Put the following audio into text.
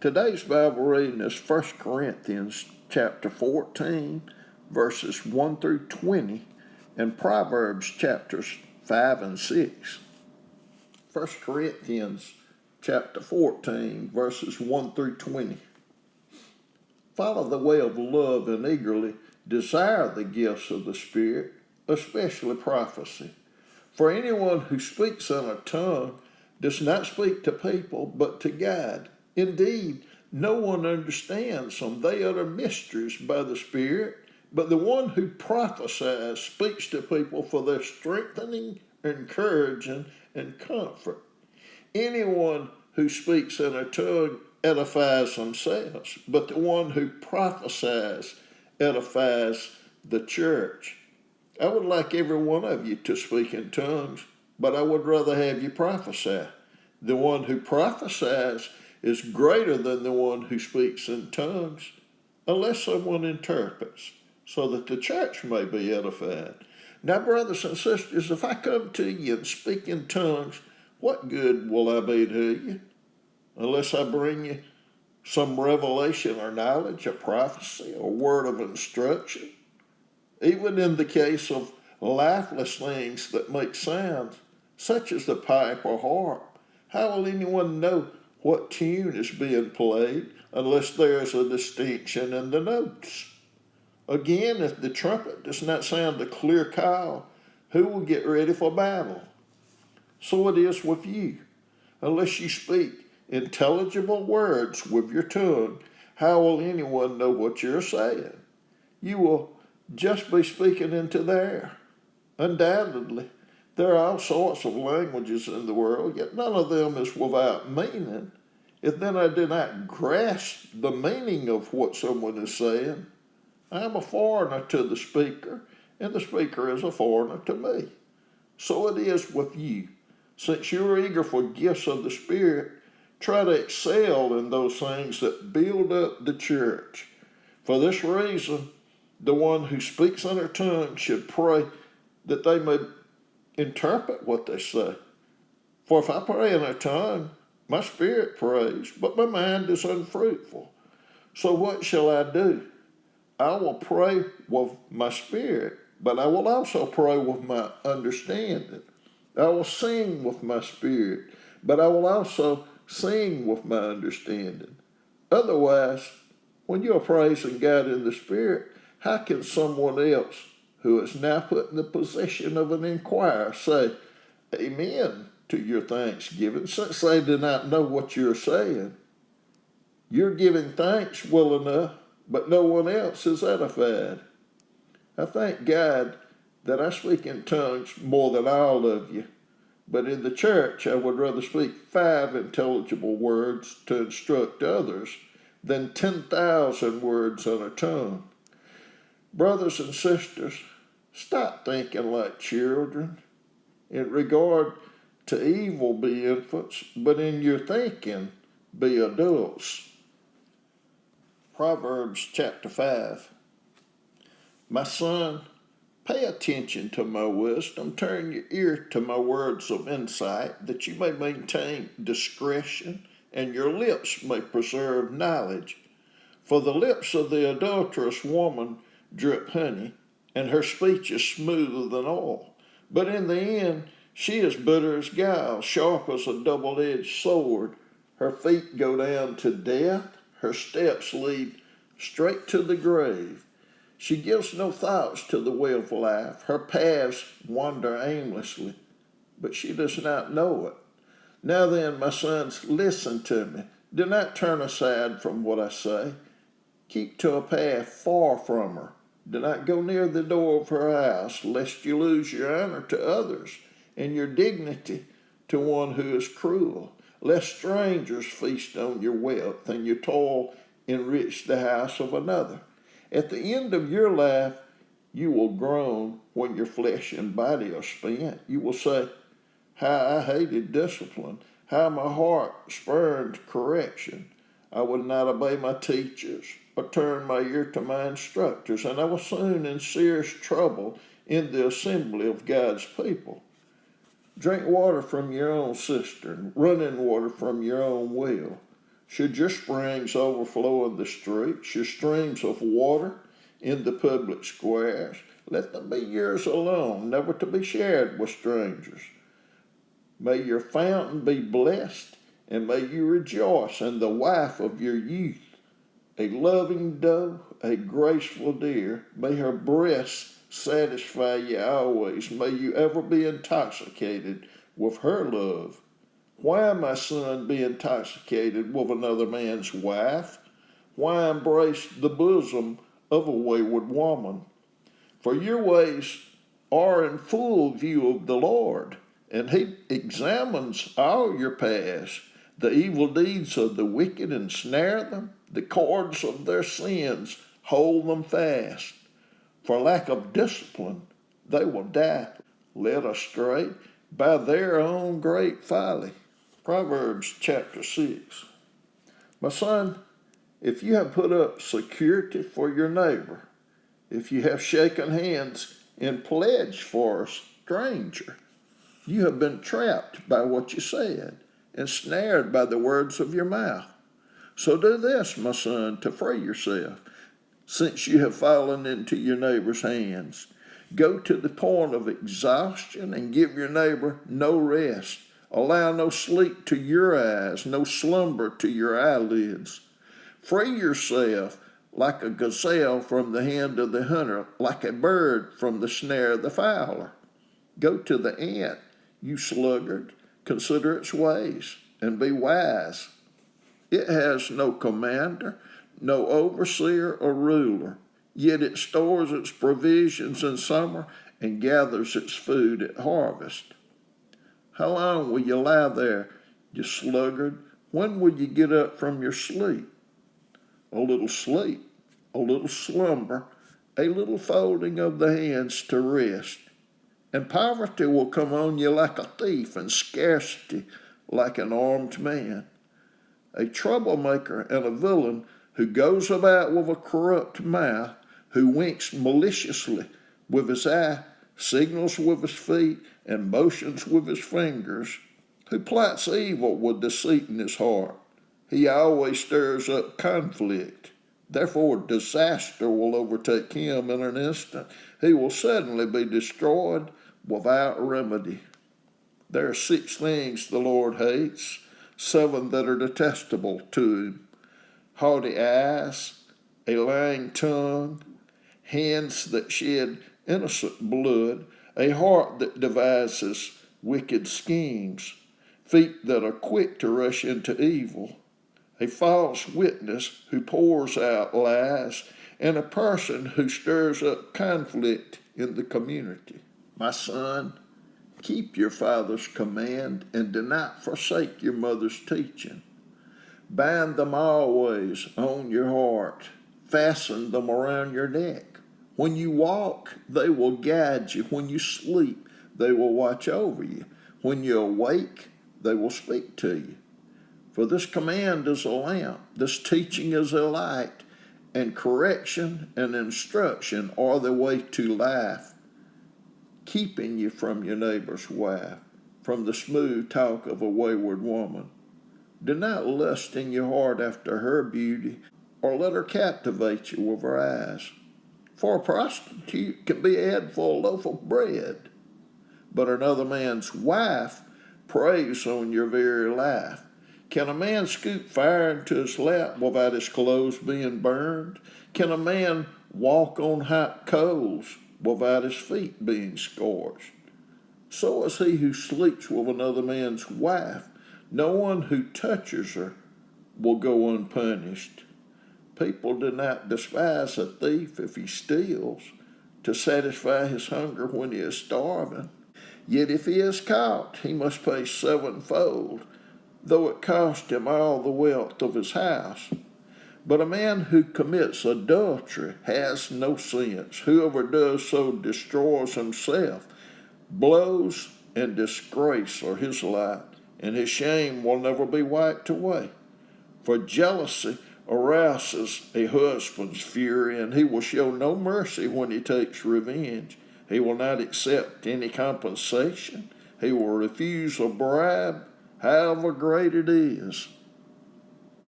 Today's Bible reading is 1 Corinthians chapter 14, verses 1 through 20, and Proverbs chapters 5 and 6. 1 Corinthians chapter 14, verses 1 through 20. Follow the way of love and eagerly desire the gifts of the Spirit, especially prophecy. For anyone who speaks in a tongue does not speak to people, but to God. Indeed, no one understands them. They utter mysteries by the Spirit, but the one who prophesies speaks to people for their strengthening, encouraging, and comfort. Anyone who speaks in a tongue edifies themselves, but the one who prophesies edifies the church. I would like every one of you to speak in tongues, but I would rather have you prophesy. The one who prophesies is greater than the one who speaks in tongues, unless someone interprets, so that the church may be edified. Now, brothers and sisters, if I come to you and speak in tongues, what good will I be to you? Unless I bring you some revelation or knowledge, a prophecy, or word of instruction. Even in the case of lifeless things that make sounds, such as the pipe or harp, how will anyone know what tune is being played unless there is a distinction in the notes? Again, if the trumpet does not sound a clear call, who will get ready for battle? So it is with you. Unless you speak intelligible words with your tongue, how will anyone know what you're saying? You will just be speaking into the air. Undoubtedly, there are all sorts of languages in the world, yet none of them is without meaning. If then I do not grasp the meaning of what someone is saying, I am a foreigner to the speaker, and the speaker is a foreigner to me. So it is with you. Since you are eager for gifts of the Spirit, try to excel in those things that build up the church. For this reason, the one who speaks in their tongue should pray that they may interpret what they say. For if I pray in a tongue, my spirit prays, but my mind is unfruitful. So what shall I do? I will pray with my spirit, but I will also pray with my understanding. I will sing with my spirit, but I will also sing with my understanding. Otherwise, when you are praising God in the Spirit, how can someone else who is now put in the position of an inquirer say, Amen to your thanksgiving, since they do not know what you're saying? You're giving thanks well enough, but no one else is edified. I thank God that I speak in tongues more than all of you, but in the church I would rather speak 5 intelligible words to instruct others than 10,000 words on a tongue. Brothers and sisters, stop thinking like children. In regard to evil, be infants, but in your thinking, be adults. Proverbs chapter 5. My son, pay attention to my wisdom. Turn your ear to my words of insight, that you may maintain discretion, and your lips may preserve knowledge. For the lips of the adulterous woman drip honey, and her speech is smoother than oil. But in the end, she is bitter as gall, sharp as a double-edged sword. Her feet go down to death, her steps lead straight to the grave. She gives no thoughts to the way of life. Her paths wander aimlessly, but she does not know it. Now then, my sons, listen to me. Do not turn aside from what I say. Keep to a path far from her. Do not go near the door of her house, lest you lose your honor to others and your dignity to one who is cruel. Lest strangers feast on your wealth and your toil enrich the house of another. At the end of your life, you will groan when your flesh and body are spent. You will say, how I hated discipline, how my heart spurned correction. I would not obey my teachers or turn my ear to my instructors, and I was soon in serious trouble in the assembly of God's people. Drink water from your own cistern, running water from your own well. Should your springs overflow in the streets, your streams of water in the public squares, let them be yours alone, never to be shared with strangers. May your fountain be blessed, and may you rejoice in the wife of your youth, a loving doe, a graceful deer. May her breasts satisfy you always. May you ever be intoxicated with her love. Why, my son, be intoxicated with another man's wife? Why embrace the bosom of a wayward woman? For your ways are in full view of the Lord, and he examines all your paths. The evil deeds of the wicked ensnare them. The cords of their sins hold them fast. For lack of discipline, they will die, led astray by their own great folly. Proverbs chapter 6. My son, if you have put up security for your neighbor, if you have shaken hands in pledge for a stranger, you have been trapped by what you said, ensnared by the words of your mouth. So do this, my son, to free yourself, since you have fallen into your neighbor's hands. Go to the point of exhaustion and give your neighbor no rest. Allow no sleep to your eyes, no slumber to your eyelids. Free yourself like a gazelle from the hand of the hunter, like a bird from the snare of the fowler. Go to the ant, you sluggard, consider its ways, and be wise. It has no commander, no overseer or ruler, yet it stores its provisions in summer and gathers its food at harvest. How long will you lie there, you sluggard? When will you get up from your sleep? A little sleep, a little slumber, a little folding of the hands to rest, and poverty will come on you like a thief, and scarcity like an armed man. A troublemaker and a villain who goes about with a corrupt mouth, who winks maliciously with his eye, signals with his feet, and motions with his fingers, who plots evil with deceit in his heart. He always stirs up conflict. Therefore disaster will overtake him in an instant. He will suddenly be destroyed without remedy. There are 6 things the Lord hates, 7 that are detestable to him: haughty eyes, a lying tongue, hands that shed innocent blood, a heart that devises wicked schemes, feet that are quick to rush into evil, a false witness who pours out lies, and a person who stirs up conflict in the community. My son, keep your father's command and do not forsake your mother's teaching. Bind them always on your heart. Fasten them around your neck. When you walk, they will guide you. When you sleep, they will watch over you. When you awake, they will speak to you. For this command is a lamp, this teaching is a light, and correction and instruction are the way to life, keeping you from your neighbor's wife, from the smooth talk of a wayward woman. Do not lust in your heart after her beauty, or let her captivate you with her eyes. For a prostitute can be had for a loaf of bread, but another man's wife preys on your very life. Can a man scoop fire into his lap without his clothes being burned? Can a man walk on hot coals without his feet being scorched? So is he who sleeps with another man's wife. No one who touches her will go unpunished. People do not despise a thief if he steals, to satisfy his hunger when he is starving. Yet if he is caught, he must pay 7-fold, though it cost him all the wealth of his house. But a man who commits adultery has no sense. Whoever does so destroys himself. Blows and disgrace are his lot, and his shame will never be wiped away. For jealousy arouses a husband's fury, and he will show no mercy when he takes revenge. He will not accept any compensation. He will refuse a bribe, however great it is.